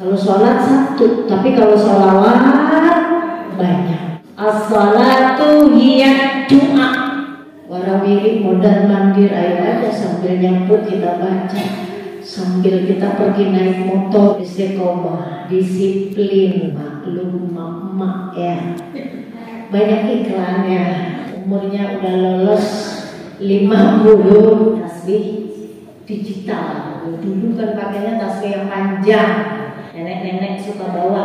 Kalau sholat satu, tapi kalau sholawat banyak. As-sholatu hiya doa. Warawiri modal mandir ayo aja sambil nyampur kita baca, sambil kita pergi naik motor. Istiqomah, disiplin, maklum mak ya. Banyak iklannya. Umurnya udah lolos 50, tasbih digital. Dulu kan pakainya tasbih yang panjang. Nenek-nenek suka bawa,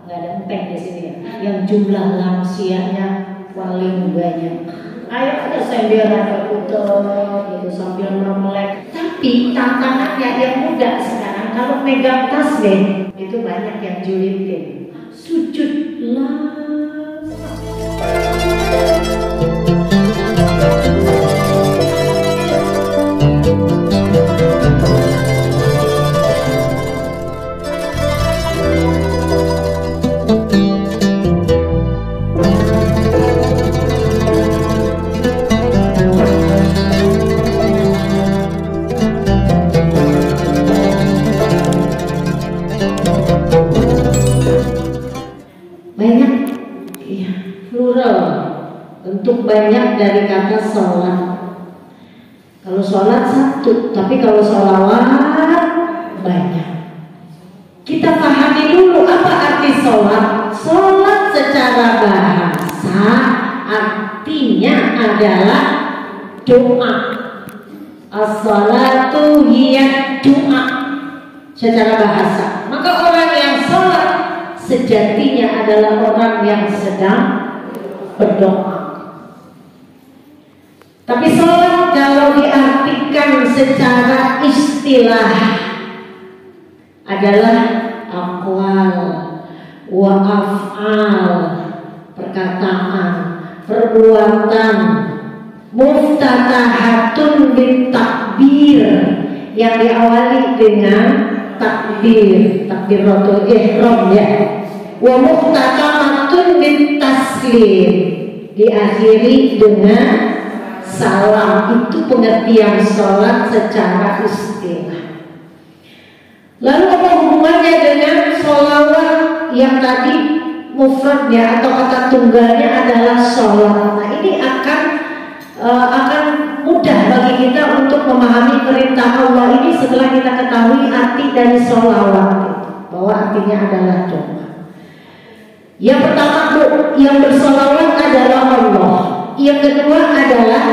nggak ada empeng di sini ya. Yang jumlah lansianya paling banyak. Ayo ada sambil rada putar gitu sambil memelek. Tapi tantangannya yang muda sekarang kalau megang tasbih itu banyak yang julitin. Sujud lama. Untuk banyak dari kata sholat. Kalau sholat satu, tapi kalau sholawat banyak. Kita pahami dulu apa arti sholat. Sholat secara bahasa artinya adalah doa. As-sholatu hiya doa secara bahasa. Maka orang yang sholat sejatinya adalah orang yang sedang berdoa. Tapi sholat kalau diartikan secara istilah adalah aqwal wa af'al, perkataan, perbuatan, muftatahatun bit takbir, yang diawali dengan takbir, takbiratul ihram ya. Wa muftatahatun bit taslim, diakhiri dengan salam. Itu pengertian sholat secara istilah. Lalu apa hubungannya dengan sholawat yang tadi mufradnya atau kata tunggalnya adalah sholat? Nah ini akan mudah bagi kita untuk memahami perintah Allah ini setelah kita ketahui arti dari sholawat, bahwa artinya adalah doa. Yang pertama, yang bersolawat adalah Allah. Yang kedua adalah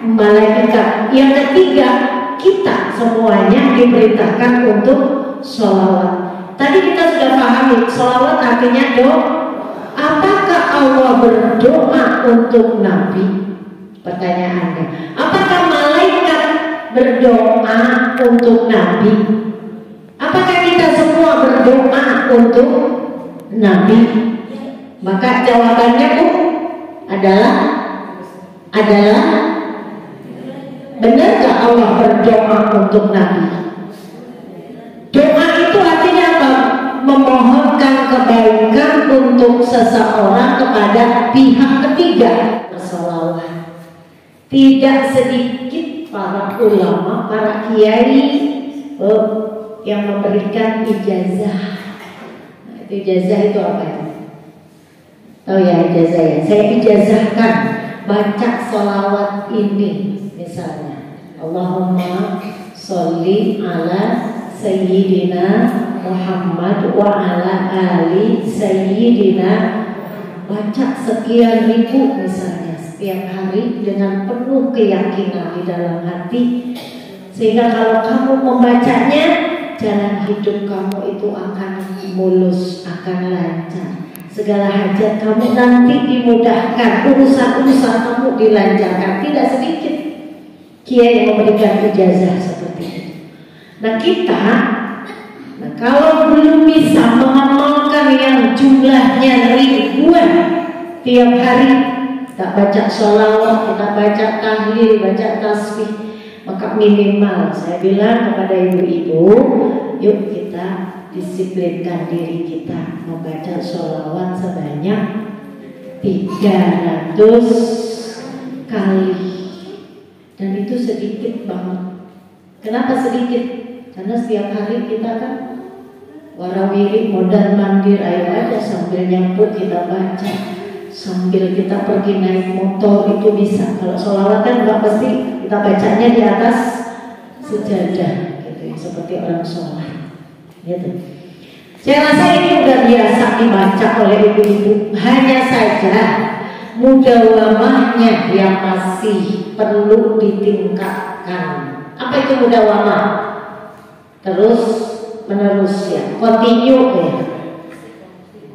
malaikat. Yang ketiga, kita semuanya diperintahkan untuk sholawat. Tadi kita sudah pahami sholawat artinya doa. Apakah Allah berdoa untuk Nabi? Pertanyaannya, apakah malaikat berdoa untuk Nabi? Apakah kita semua berdoa untuk Nabi? Maka jawabannya adalah benarkah Allah berdoa untuk Nabi? Doa itu artinya apa? Memohonkan kebaikan untuk seseorang kepada pihak ketiga. Bersolawat. Tidak sedikit para ulama, para kiai yang memberikan ijazah. Ijazah itu apa ya? Tahu ya ijazah ya? Saya ijazahkan baca sholawat ini, misalnya Allahumma sholli ala Sayyidina Muhammad wa ala ali Sayyidina. Baca sekian ribu misalnya setiap hari dengan penuh keyakinan di dalam hati, sehingga kalau kamu membacanya, jalan hidup kamu itu akan mulus, akan lancar. Segala hajat kamu nanti dimudahkan, urusan-urusan kamu dilancarkan. Tidak sedikit kiai yang memberikan ijazah seperti itu. Nah kita, kalau belum bisa mengamalkan yang jumlahnya ribuan tiap hari, kita baca sholawat, kita baca tahlil, baca tasbih, maka minimal saya bilang kepada ibu-ibu, yuk kita disiplinkan diri kita membaca sholawat sebanyak 300 kali. Dan itu sedikit banget. Kenapa sedikit? Karena setiap hari kita kan warawiri mondar mandir, ayo aja sambil nyampur kita baca, sambil kita pergi naik motor itu bisa. Kalau sholawat kan nggak pasti kita bacanya di atas sejadah gitu ya, seperti orang sholat gitu. Saya rasa ini udah biasa dibaca oleh ibu-ibu, hanya saja mudawamahnya yang masih perlu ditingkatkan. Apa itu mudawamah? Terus menerus ya, continue ya,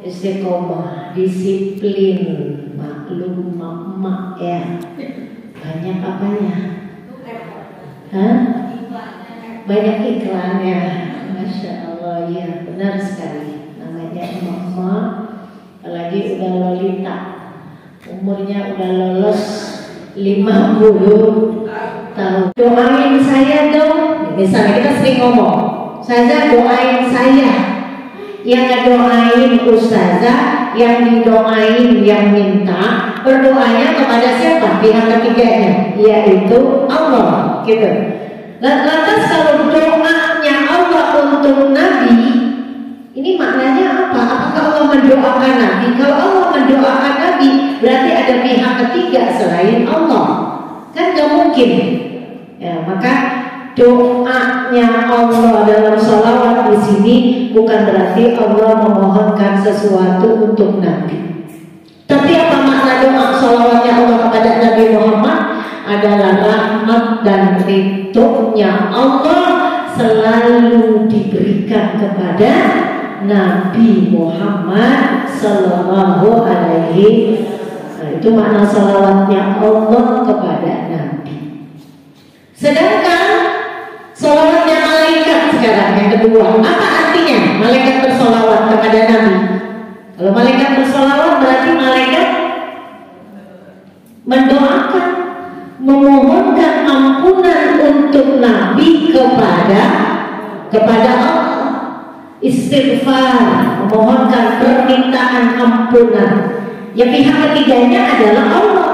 istiqomah, disiplin, maklum mak ya, banyak apanya? Hah? Banyak iklannya, masya Allah ya, benar sekali. Namanya emak-emak, apalagi udah lolita, umurnya udah lolos 50 tahun. Doain saya dong, misalnya kita sering ngomong, Ustazah doain saya, yang ngedoain ustazah, yang didoain, yang minta, berdoanya kepada siapa? Pihak ketiganya, yaitu Allah gitu. Lantas kalau doanya Allah untuk Nabi, ini maknanya apa? Apakah Allah mendoakan Nabi? Kalau Allah mendoakan Nabi, berarti ada pihak ketiga selain Allah, kan gak mungkin ya. Maka doanya Allah dalam sholawat di sini bukan berarti Allah memohonkan sesuatu untuk Nabi. Tapi apa makna doa sholawatnya Allah kepada Nabi Muhammad? Adalah rahmat dan ridhonya Allah selalu diberikan kepada Nabi Muhammad Sallallahu Alaihi Wasallam. Itu makna sholawatnya Allah kepada Nabi. Sedangkan sholawatnya malaikat sekarang yang kedua, apa artinya malaikat bersolawat kepada Nabi? Kalau malaikat bersolawat berarti malaikat mendoakan, memohonkan ampunan untuk Nabi kepada Allah, istighfar, memohonkan permintaan ampunan. Yang pihak ketiganya adalah Allah.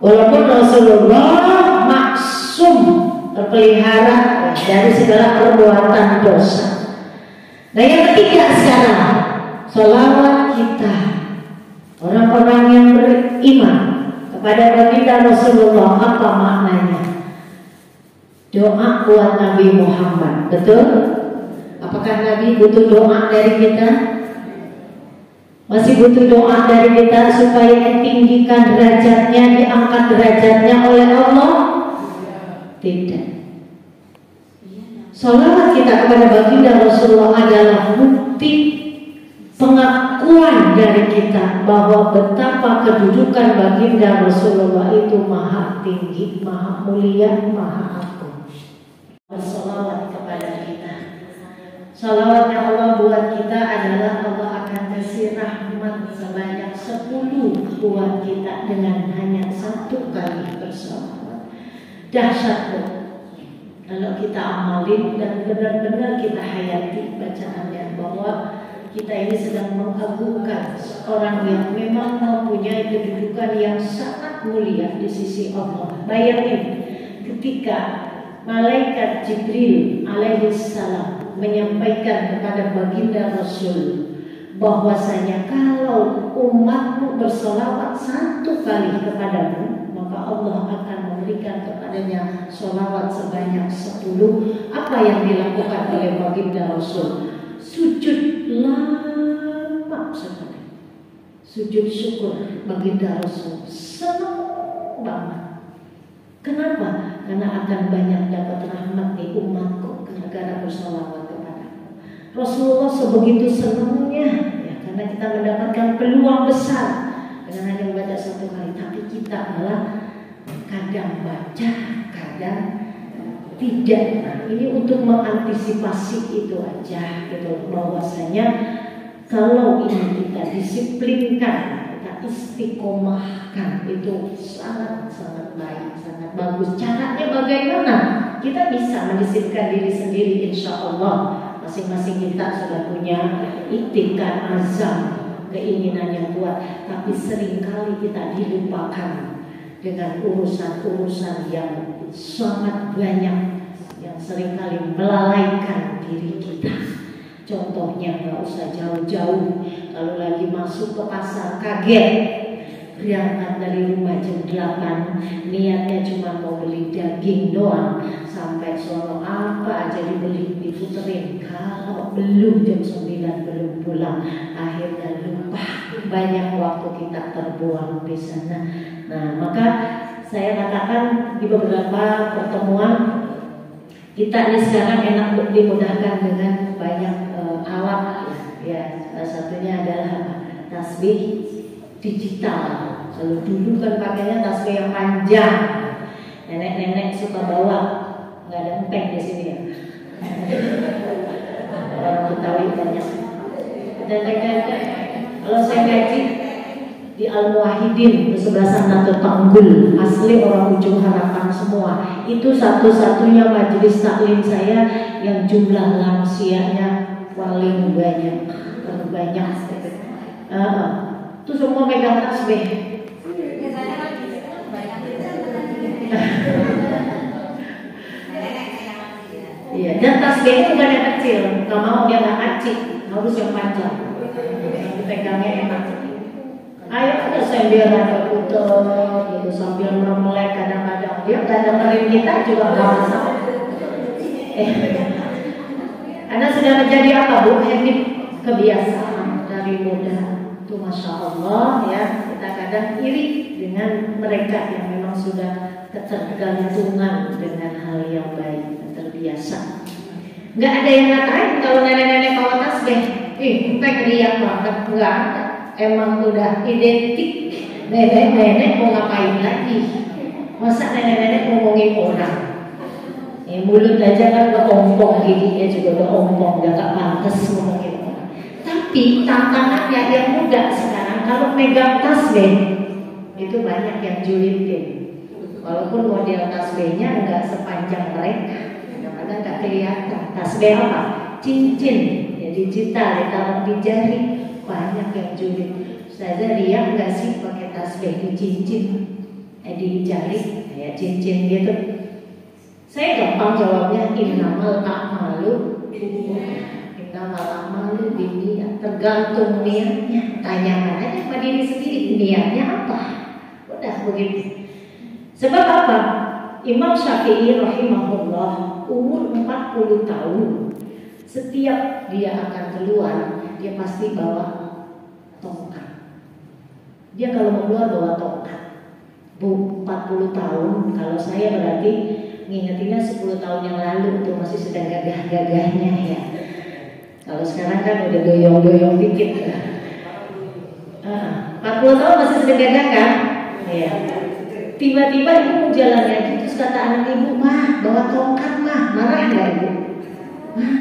Walaupun Rasulullah maksum, terpelihara dari segala perbuatan dosa. Nah yang ketiga sekarang, sholawat kita, orang-orang yang beriman kepada baginda Rasulullah, apa maknanya? Doa buat Nabi Muhammad, betul? Apakah Nabi butuh doa dari kita? Masih butuh doa dari kita supaya ditinggikan derajatnya, diangkat derajatnya oleh Allah? Tidak. Sholawat kita kepada baginda Rasulullah adalah bukti pengakuan dari kita bahwa betapa kedudukan baginda Rasulullah itu maha tinggi, maha mulia, maha agung. Bersolawat kepada kita. Sholawatnya Allah buat kita adalah Allah akan kasih rahmat sebanyak 10 buat kita dengan hanya 1 kali bersolawat. Dahsyat loh. Kalau kita amalin dan benar-benar kita hayati bacaannya, bahwa kita ini sedang mengagungkan orang yang memang mempunyai kedudukan yang sangat mulia di sisi Allah. Bayangin ketika malaikat Jibril alaihissalam menyampaikan kepada baginda Rasul bahwasanya kalau umatmu bersolawat 1 kali kepadamu, maka Allah akan memberikan kepadanya solawat sebanyak 10. Apa yang dilakukan oleh baginda Rasul? Sujud lama sekali, sujud syukur baginda Rasul, senang banget. Kenapa? Karena akan banyak dapat rahmat di umatku gara-gara bersolawat kepadaku. Rasulullah sebegitu senangnya ya, karena kita mendapatkan peluang besar dengan hanya membaca 1 kali. Tapi kita malah kadang baca, kadang tidak. Nah, ini untuk mengantisipasi itu aja gitu, bahwasanya kalau ini kita disiplinkan, kita istiqomahkan, itu sangat-sangat baik, sangat bagus. Caranya bagaimana? Kita bisa mendisiplinkan diri sendiri, insya Allah. Masing-masing kita sudah punya ikhtikad, azam, keinginan yang kuat. Tapi seringkali kita dilupakan dengan urusan-urusan yang sangat banyak, yang seringkali melalaikan diri kita. Contohnya nggak usah jauh-jauh, kalau lagi masuk ke pasar kaget, berangkat dari rumah jam 8, niatnya cuma mau beli daging doang, sampai sono apa aja dibeli, diputerin. Kalau belum jam 9 belum pulang, akhirnya lupa, banyak waktu kita terbuang di sana. Nah, maka saya katakan di beberapa pertemuan, kita ini sekarang enak dimudahkan dengan banyak alat, ya. Salah satunya adalah tasbih digital. Kalau dulu kan pakainya tasbih yang panjang, nenek-nenek suka bawa, nggak ada empeng di sini ya. Orang Betawi banyak. Dan kalau saya ngaji di Al-Muwahhidin di sebelah sana tuh Tanggul, asli orang Ujung Harapan semua. Itu satu-satunya majelis taklim saya yang jumlah lansianya paling banyak, terbanyak. Itu semua megang tasbih. Iya, dan tasbih itu bukan yang kecil. Gak mau dia nggak kacik, harus yang panjang. Pegangnya enak. Ayo ada sambil ada putar gitu sambil memelek, kadang-kadang dia nggak dengerin kita juga nggak masalah. Karena sudah menjadi apa Bu? Habit, kebiasaan dari muda. Itu masya Allah ya, kita kadang iri dengan mereka yang memang sudah ketergantungan dengan hal yang baik, terbiasa. Nggak ada yang ngatain kalau nenek-nenek bawa tasbih, empek riak banget, nggak ada. Emang udah identik. Nenek-nenek mau ngapain lagi? Masa nenek-nenek ngomongin orang? Mulut aja kan udah ompong, giginya juga udah ompong, udah gak pantas ngomongin orang. Tapi tantangannya yang muda sekarang kalau megang tasbih itu banyak yang julitin. Walaupun model tasbihnya nggak sepanjang mereka, kadang-kadang nggak kelihatan. Tasbih apa? Cincin, ya digital, ditaruh di jari. Banyak yang julid. Ustazah riak nggak sih pakai tasbih di cincin, di jari kayak cincin gitu? Saya gampang jawabnya, innamal a'malu binniat. Tergantung niatnya. Tanyakan aja sama diri sendiri, niatnya apa? Udah begitu. Sebab apa? Imam Syafi'i rahimahullah umur 40 tahun, setiap dia akan keluar dia pasti bawa tongkat. Dia kalau mau keluar bawa tongkat. Bu, 40 tahun, kalau saya berarti ngingetinnya 10 tahun yang lalu tuh masih sedang gagah-gagahnya ya. Kalau sekarang kan udah doyong-doyong dikit ya. 40 tahun masih sedang gagah kan? Iya. Tiba-tiba ibu mau jalan lagi, terus kata anak ibu, mah bawa tongkat mah, marah nggak ibu? Mah